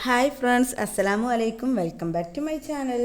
Hi friends, അസ്സലാമു അലൈക്കും. Welcome back to my channel.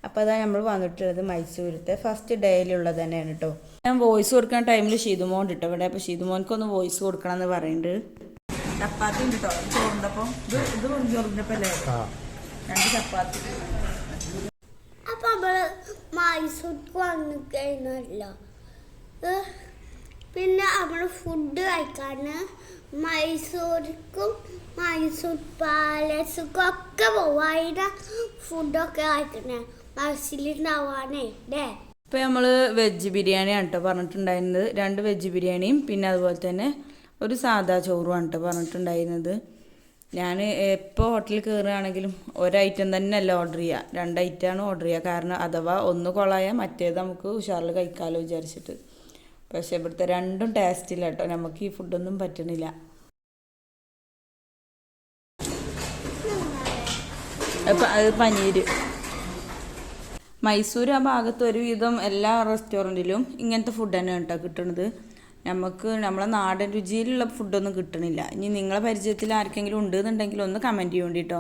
അപ്പോൾ അതാ നമ്മൾ വന്നിട്ടുള്ളത് മൈസൂരത്തെ ഫസ്റ്റ് ഡേയിലുള്ളത് തന്നെയാണ് കേട്ടോ. ഞാൻ വോയിസ് കൊടുക്കുന്ന ടൈമിൽ ഷീതുമോൻ കേട്ടോ ഇവിടെ. അപ്പോൾ ഷീതുമോൻക്കൊന്ന് വോയിസ് കൊടുക്കണം എന്ന് പറയുന്നുണ്ട്. ചപ്പാത്തി ഉണ്ട് കേട്ടോ, ചോറിൻ്റെപ്പം ഇത് ചോറിൻ്റെപ്പം അല്ലേ, 2 ചപ്പാത്തി. അപ്പം നമ്മൾ മൈസൂർക്ക് വന്നു കഴിഞ്ഞല്ലോ, പിന്നെ നമ്മൾ ഫുഡ് കഴിക്കാൻ മൈസൂർക്കും മൈസൂർ പാലസുക്കും ഒക്കെ പോവാം. അതിൻ്റെ ഫുഡൊക്കെ കഴിക്കണേ മനസ്സിലുണ്ടാവാനേ അല്ലേ. ഇപ്പോൾ നമ്മൾ വെജ് ബിരിയാണിയാണ് കേട്ടോ പറഞ്ഞിട്ടുണ്ടായിരുന്നത്. 2 വെജ് ബിരിയാണിയും പിന്നെ അതുപോലെ തന്നെ ഒരു സാദാ ചോറുമാണ് കേട്ടോ പറഞ്ഞിട്ടുണ്ടായിരുന്നത്. ഞാൻ എപ്പോൾ ഹോട്ടലിൽ കയറുകയാണെങ്കിലും ഒരൈറ്റം തന്നെ അല്ല ഓർഡർ ചെയ്യുക, 2 ഐറ്റമാണ് ഓർഡർ ചെയ്യുക. കാരണം അഥവാ ഒന്ന് കൊളായാൽ മറ്റേത് നമുക്ക് ഉഷാറിൽ കഴിക്കാമല്ലോ വിചാരിച്ചിട്ട്. പക്ഷേ ഇവിടുത്തെ 2ഉം ടേസ്റ്റ് ഇല്ല കേട്ടോ, നമുക്ക് ഈ ഫുഡൊന്നും പറ്റണില്ല. അത് പനീര്. മൈസൂർ ആ ഭാഗത്ത് ഒരുവിധം എല്ലാ റെസ്റ്റോറൻറ്റിലും ഇങ്ങനത്തെ ഫുഡ് തന്നെയാണ് കേട്ടോ കിട്ടുന്നത്. നമ്മളെ നാടൻ രുചിയിലുള്ള ഫുഡൊന്നും കിട്ടണില്ല. ഇനി നിങ്ങളെ പരിചയത്തിൽ ആർക്കെങ്കിലും ഉണ്ടെന്നുണ്ടെങ്കിൽ ഒന്ന് കമൻറ്റ് ചെയ്യേണ്ടി കേട്ടോ.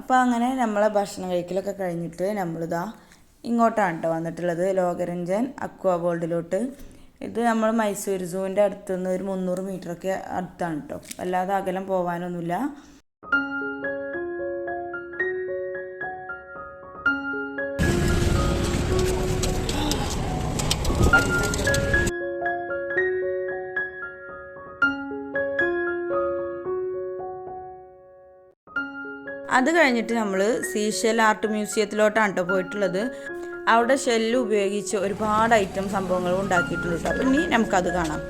അപ്പോൾ അങ്ങനെ നമ്മളെ ഭക്ഷണം കഴിക്കലൊക്കെ കഴിഞ്ഞിട്ട് നമ്മളിതാ ഇങ്ങോട്ടാണ് കേട്ടോ വന്നിട്ടുള്ളത്, ലോകരഞ്ജൻ അക്വാ വേൾഡിലോട്ട്. ഇത് നമ്മൾ മൈസൂർ സൂവിൻ്റെ അടുത്തുനിന്ന് ഒരു 300 മീറ്ററൊക്കെ അടുത്താണ് കേട്ടോ, അല്ലാതെ അകലം പോകാനൊന്നുമില്ല. അത് കഴിഞ്ഞിട്ട് നമ്മൾ സീഷെൽ ആർട്ട് മ്യൂസിയത്തിലോട്ടാണ് കേട്ടോ പോയിട്ടുള്ളത്. അവിടെ ഷെല്ല് ഉപയോഗിച്ച് ഒരുപാട് ഐറ്റം സംഭവങ്ങളും ഉണ്ടാക്കിയിട്ടുണ്ട് കേട്ടോ. അപ്പം ഇനി നമുക്കത് കാണാം.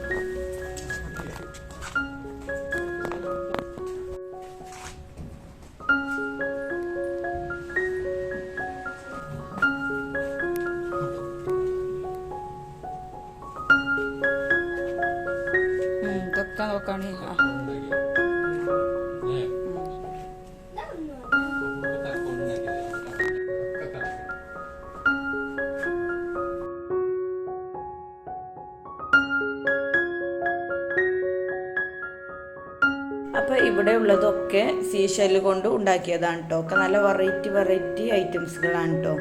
ഇതൊക്കെ നോക്കാണ്. അപ്പോൾ ഇവിടെ ഉള്ളതൊക്കെ സീഷെല്ല് കൊണ്ട് ഉണ്ടാക്കിയതാണ് കേട്ടോ. ഒക്കെ നല്ല വെറൈറ്റി ഐറ്റംസുകളാണ് കേട്ടോ.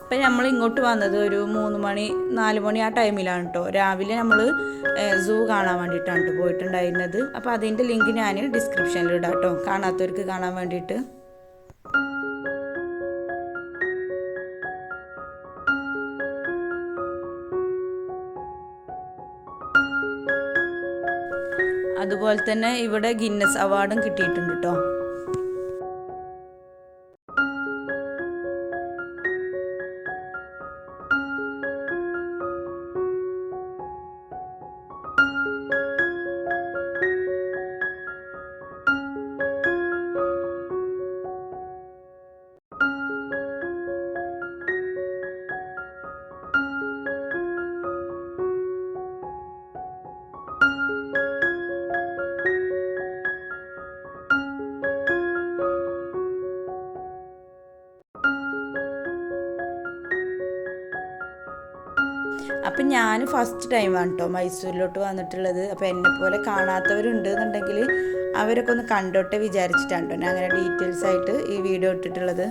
അപ്പം നമ്മൾ ഇങ്ങോട്ട് വന്നത് ഒരു 3 മണി 4 മണി ആ ടൈമിലാണ് കേട്ടോ. രാവിലെ നമ്മൾ സൂ കാണാൻ വേണ്ടിയിട്ടാണ് കേട്ടോ പോയിട്ടുണ്ടായിരുന്നത്. അപ്പോൾ അതിൻ്റെ ലിങ്ക് ഞാൻ ഡിസ്ക്രിപ്ഷനിൽ ഇടാം കേട്ടോ, കാണാത്തവർക്ക് കാണാൻ വേണ്ടിയിട്ട്. അതുപോലെ തന്നെ ഇവിടെ ഗിന്നസ് അവാർഡും കിട്ടിയിട്ടുണ്ട് കേട്ടോ. അപ്പം ഞാൻ ഫസ്റ്റ് ടൈമാണ് കേട്ടോ മൈസൂരിലോട്ട് വന്നിട്ടുള്ളത്. അപ്പോൾ എന്നെപ്പോലെ കാണാത്തവരുണ്ടെന്നുണ്ടെങ്കിൽ അവരൊക്കെ ഒന്ന് കണ്ടോട്ടെ വിചാരിച്ചിട്ടാണ് കേട്ടോ ഞാൻ അങ്ങനെ ഡീറ്റെയിൽസ് ആയിട്ട് ഈ വീഡിയോ ഇട്ടിട്ടുള്ളത്.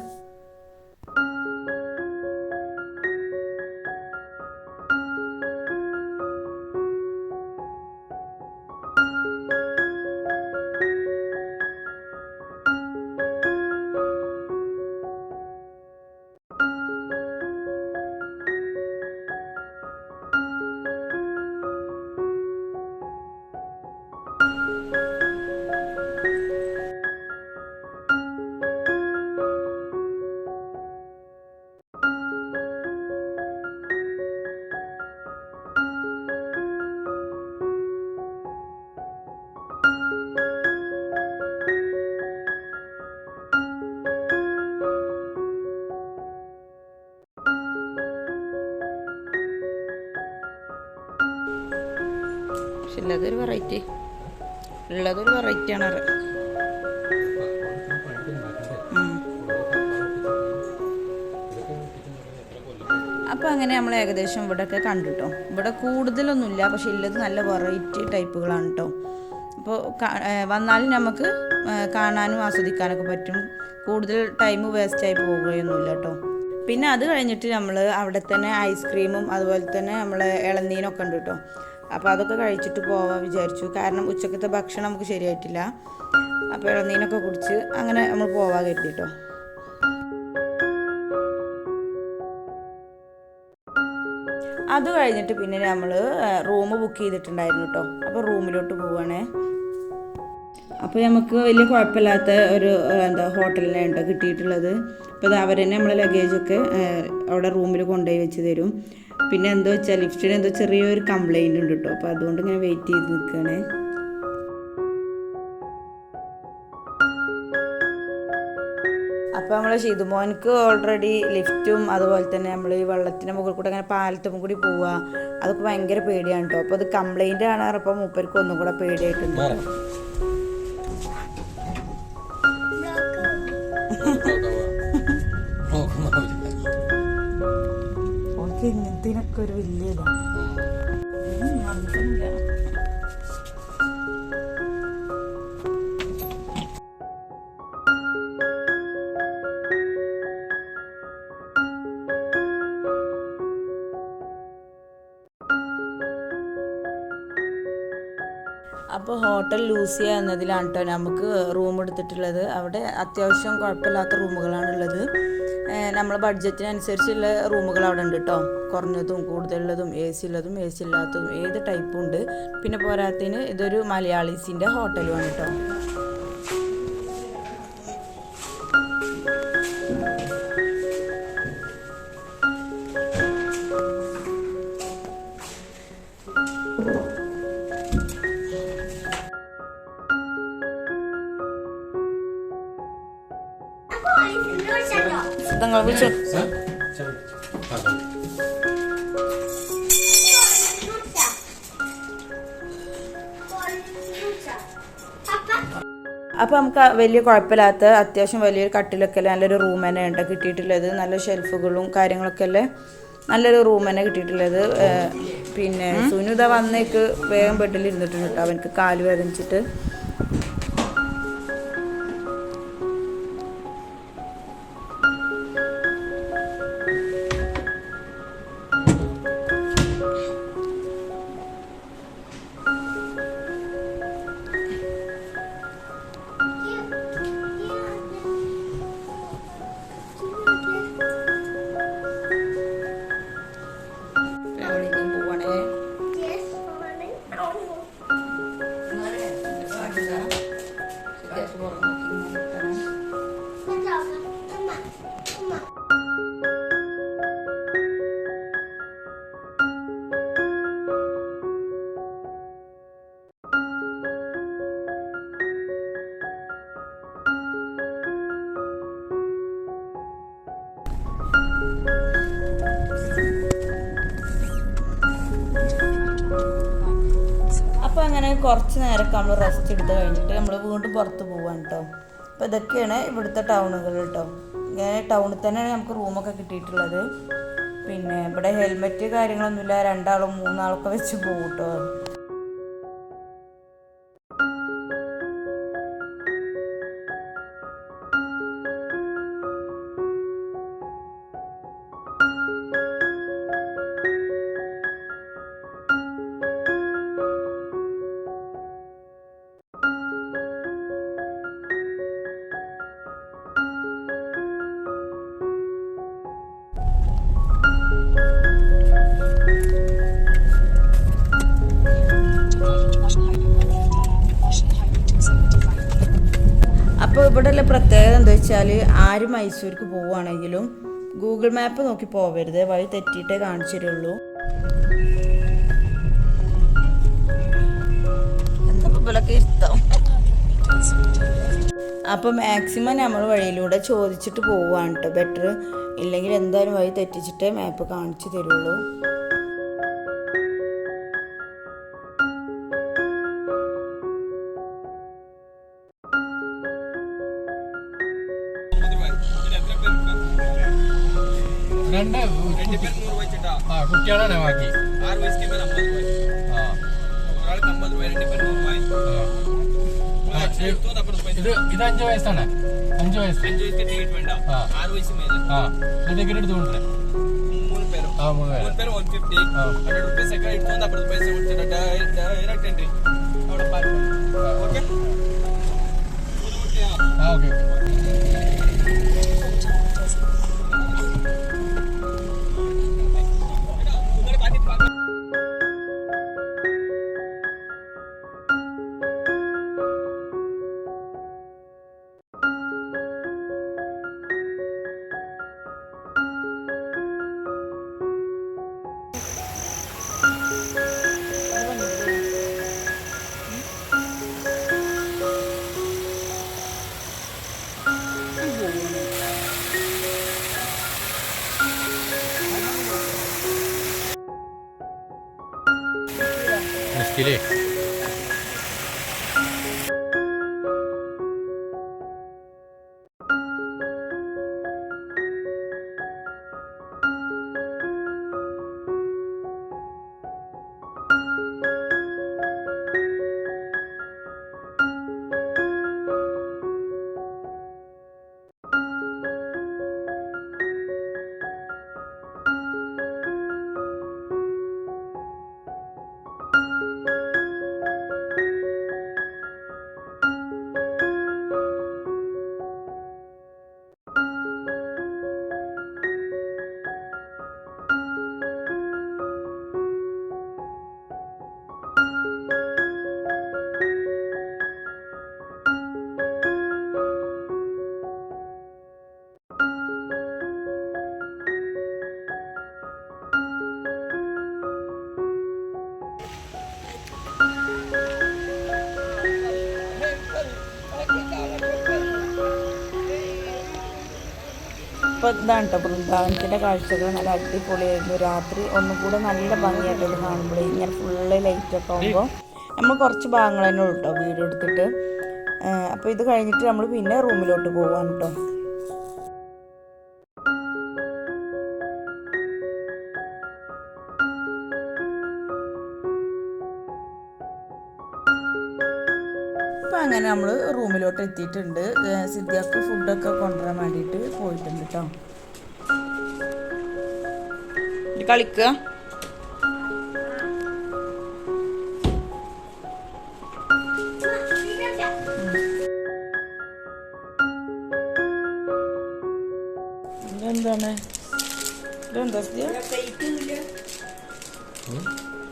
ഉള്ളതൊരു വെറൈറ്റി ആണ്. അപ്പോൾ അങ്ങനെ നമ്മൾ ഏകദേശം ഇവിടെയൊക്കെ കണ്ടിട്ടോ. ഇവിടെ കൂടുതലൊന്നുമില്ല, പക്ഷെ ഉള്ളത് നല്ല വെറൈറ്റി ടൈപ്പുകളാണ് കേട്ടോ. അപ്പോൾ വന്നാലും നമുക്ക് കാണാനും ആസ്വദിക്കാനൊക്കെ പറ്റും. കൂടുതൽ ടൈം വേസ്റ്റായി പോവുകയൊന്നുമില്ല കേട്ടോ. പിന്നെ അത് കഴിഞ്ഞിട്ട് നമ്മൾ അവിടെ തന്നെ ഐസ്ക്രീമും അതുപോലെ തന്നെ നമ്മളെ ഇളനീരൊക്കെ ഉണ്ട് കേട്ടോ. അപ്പോൾ അതൊക്കെ കഴിച്ചിട്ട് പോവാൻ വിചാരിച്ചു. കാരണം ഉച്ചക്കത്തെ ഭക്ഷണം നമുക്ക് ശരിയായിട്ടില്ല. അപ്പോൾ ഇളനീരൊക്കെ കുടിച്ച് അങ്ങനെ നമ്മൾ പോവാൻ കരുതി കേട്ടോ. അത് കഴിഞ്ഞിട്ട് പിന്നെ നമ്മൾ റൂം ബുക്ക് ചെയ്തിട്ടുണ്ടായിരുന്നു കേട്ടോ. അപ്പോൾ റൂമിലോട്ട് പോവുകയാണേ. അപ്പോൾ നമുക്ക് വലിയ കുഴപ്പമില്ലാത്ത ഒരു ഹോട്ടലിനെ ഉണ്ടോ കിട്ടിയിട്ടുള്ളത്. അപ്പോൾ അത് അവർ തന്നെ നമ്മളെ ലഗേജൊക്കെ അവിടെ റൂമിൽ കൊണ്ടുപോയി വെച്ച് തരും. പിന്നെ എന്തോ വെച്ചാൽ ലിഫ്റ്റിന് എന്തോ ചെറിയൊരു കംപ്ലൈൻറ്റ് ഉണ്ട് കേട്ടോ. അപ്പോൾ അതുകൊണ്ട് ഇങ്ങനെ വെയിറ്റ് ചെയ്ത് നിൽക്കുകയാണ്. അപ്പോൾ നമ്മൾ ഷിതുമോനിക്ക് ഓൾറെഡി ലിഫ്റ്റും അതുപോലെ തന്നെ നമ്മൾ ഈ വെള്ളത്തിൻ്റെ മുകളിൽ കൂടെ അങ്ങനെ പാലത്തും കൂടി പോവുക അതൊക്കെ ഭയങ്കര പേടിയാണ് കേട്ടോ. അപ്പോൾ അത് കംപ്ലൈൻറ്റ് ആണ്. അപ്പോൾ മൂപ്പർക്ക് ഒന്നും കൂടെ പേടിയായിട്ടുണ്ട്. ഇങ്ങനത്തിനൊക്കെ ഒരു വലിയ ഇതാണ്. അപ്പോൾ ഹോട്ടൽ ലൂസിയ എന്നതിലാണ് കേട്ടോ നമുക്ക് റൂം എടുത്തിട്ടുള്ളത്. അവിടെ അത്യാവശ്യം കുഴപ്പമില്ലാത്ത റൂമുകളാണുള്ളത്. നമ്മളെ ബഡ്ജറ്റിനനുസരിച്ചുള്ള റൂമുകൾ അവിടെ ഉണ്ട് കേട്ടോ. കുറഞ്ഞതും കൂടുതലുള്ളതും എ സി ഉള്ളതും എ സി ഇല്ലാത്തതും ഏത് ടൈപ്പും ഉണ്ട്. പിന്നെ പോരാത്തതിന് ഇതൊരു മലയാളീസിൻ്റെ ഹോട്ടലുമാണ് കേട്ടോ. നിങ്ങൾ വിളിച്ചോ. അപ്പോൾ നമുക്ക് വലിയ കുഴപ്പമില്ലാത്ത അത്യാവശ്യം വലിയൊരു കട്ടിലൊക്കെ നല്ലൊരു റൂം തന്നെ ഉണ്ട് കിട്ടിയിട്ടുള്ളത്. നല്ല ഷെൽഫുകളും കാര്യങ്ങളൊക്കെ അല്ലേ നല്ലൊരു റൂം തന്നെ കിട്ടിയിട്ടുള്ളത്. പിന്നെ സുനിത വന്നേക്ക് വേഗം ബെഡിൽ ഇരുന്നിട്ടുണ്ട് കേട്ടോ. അവനക്ക് കാല് വേദനിച്ചിട്ട്. അപ്പോൾ അങ്ങനെ കുറച്ച് നേരമൊക്കെ നമ്മൾ റെസ്റ്റ് എടുത്ത് കഴിഞ്ഞിട്ട് നമ്മൾ വീണ്ടും പുറത്ത് പോവാണ് കേട്ടോ. അപ്പോൾ ഇതൊക്കെയാണ് ഇവിടുത്തെ ടൗണുകൾ കേട്ടോ. ഇങ്ങനെ ടൗണിൽ തന്നെയാണ് നമുക്ക് റൂമൊക്കെ കിട്ടിയിട്ടുള്ളത്. പിന്നെ ഇവിടെ ഹെൽമെറ്റ് കാര്യങ്ങളൊന്നുമില്ല. 2 ആളും 3 ആളൊക്കെ വെച്ച് പോകും കേട്ടോ. അപ്പോൾ ഇവിടെയുള്ള പ്രത്യേകത എന്താ വെച്ചാൽ ആര് മൈസൂർക്ക് പോവുകയാണെങ്കിലും ഗൂഗിൾ മാപ്പ് നോക്കി പോവരുത്. വഴി തെറ്റിയിട്ടേ കാണിച്ചു തരുള്ളൂ. അപ്പോൾ മാക്സിമം നമ്മൾ വഴിയിലൂടെ ചോദിച്ചിട്ട് പോവുകയാണ് കേട്ടോ ബെറ്റർ. ഇല്ലെങ്കിൽ എന്തായാലും വഴി തെറ്റിച്ചിട്ടേ മാപ്പ് കാണിച്ചു തരുള്ളൂ. കുട്ടികളാണ് ബാക്കി 6 വയസ്സിന് മേലെ 50 രൂപ. ഒരാൾക്ക് 50 രൂപ, 2 പേര് 100 രൂപ. ഇത് 5 വയസ്സാണ്. 5 വയസ്സ് 5 വയസ്സിന് ടിക്കറ്റ് വേണ്ട. 6 വയസ്സിന് മേലെ ടിക്കറ്റ് എടുത്തുകൊണ്ടിരാ 3 പേര് 150. 100 rupees ഒക്കെ എടുത്തുകൊണ്ട് അപ്പുറത്ത് പൈസ കൊടുത്തിട്ട് ഡയറക്റ്റ് എൻട്രി അവിടെ പാർക്ക്. Okay okay. മുസ്കിലേ ഇപ്പോൾ ഇതാണ് കേട്ടോ വൃന്ദാവനത്തിൻ്റെ കാഴ്ചകൾ നല്ല അടിപൊളിയായിരുന്നു. രാത്രി ഒന്നും കൂടെ നല്ല ഭംഗിയായിട്ട് ഇത് കാണുമ്പോൾ ഇങ്ങനെ ഫുള്ള് ലൈറ്റൊക്കെ ആകുമ്പോൾ നമ്മൾ കുറച്ച് ഭാഗങ്ങൾ തന്നെ ഉള്ളൂ കേട്ടോ വീഡിയോ എടുത്തിട്ട്. അപ്പോൾ ഇത് കഴിഞ്ഞിട്ട് നമ്മൾ പിന്നെ റൂമിലോട്ട് പോകാൻ കേട്ടോ. അപ്പോൾ അങ്ങനെ നമ്മൾ റൂമിലോട്ട് എത്തിയിട്ടുണ്ട്. സിദ്ധിയാക്ക് ഫുഡൊക്കെ കൊണ്ടുവരാൻ വേണ്ടിയിട്ട് പോയിട്ടുണ്ട് കേട്ടോ. കളിക്കുക ഇതെന്താണ് ഇതെന്താ സിദ്ധിയ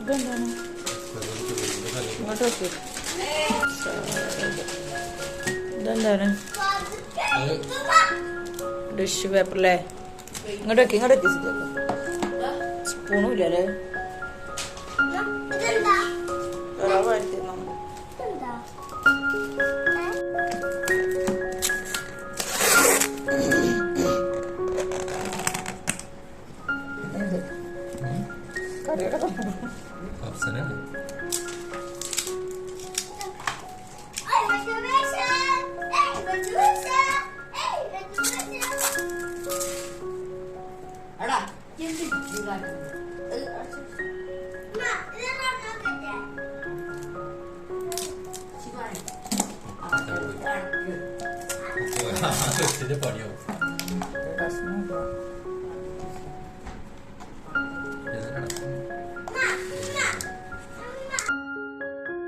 ഇതെന്താണ് ഇങ്ങോട്ട് വെക്ക്. ഇതെന്താണ് ഡിഷ് പേപ്പറല്ലേ? ഇങ്ങോട്ട് വെക്കി സ്പൂണും ഇല്ലല്ലേ?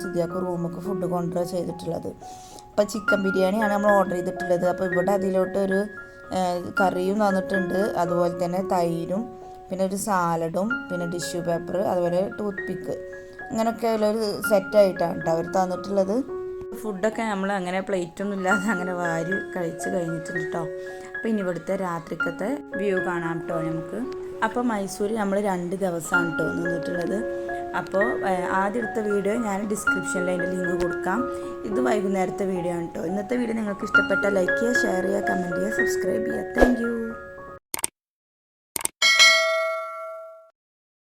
സിദ്ധിയാക്ക് റൂമൊക്കെ ഫുഡ് കൊണ്ടുവരിക ചെയ്തിട്ടുള്ളത്. അപ്പോൾ ചിക്കൻ ബിരിയാണിയാണ് നമ്മൾ ഓർഡർ ചെയ്തിട്ടുള്ളത്. അപ്പോൾ ഇവിടെ അതിലോട്ടൊരു കറിയും തന്നിട്ടുണ്ട്, അതുപോലെ തന്നെ തൈരും, പിന്നെ ഒരു സാലഡും, പിന്നെ ടിഷ്യൂ പേപ്പർ, അതുപോലെ ടൂത്ത് പിക്ക്, അങ്ങനെയൊക്കെ ഉള്ളൊരു സെറ്റായിട്ടാണ് കേട്ടോ അവർ തന്നിട്ടുള്ളത്. ഫുഡൊക്കെ നമ്മൾ അങ്ങനെ പ്ലേറ്റൊന്നും ഇല്ലാതെ അങ്ങനെ വാരി കഴിച്ച് കഴിഞ്ഞിട്ടുണ്ട് കേട്ടോ. അപ്പോൾ ഇനി ഇവിടുത്തെ രാത്രിക്കത്തെ വ്യൂ കാണാം കേട്ടോ നമുക്ക്. അപ്പോൾ മൈസൂർ നമ്മൾ 2 ദിവസമാണ് കേട്ടോ നിന്നിട്ടുള്ളത്. അപ്പോൾ ആദ്യം എടുത്ത വീഡിയോ ഞാൻ ഡിസ്ക്രിപ്ഷനിൽ അതിൻ്റെ ലിങ്ക് കൊടുക്കാം. ഇത് വൈകുന്നേരത്തെ വീഡിയോ ആണ് കേട്ടോ. ഇന്നത്തെ വീഡിയോ നിങ്ങൾക്ക് ഇഷ്ടപ്പെട്ടാൽ ലൈക്ക് ചെയ്യുക, ഷെയർ ചെയ്യുക, കമൻറ്റ് ചെയ്യുക, സബ്സ്ക്രൈബ് ചെയ്യുക. Thank you.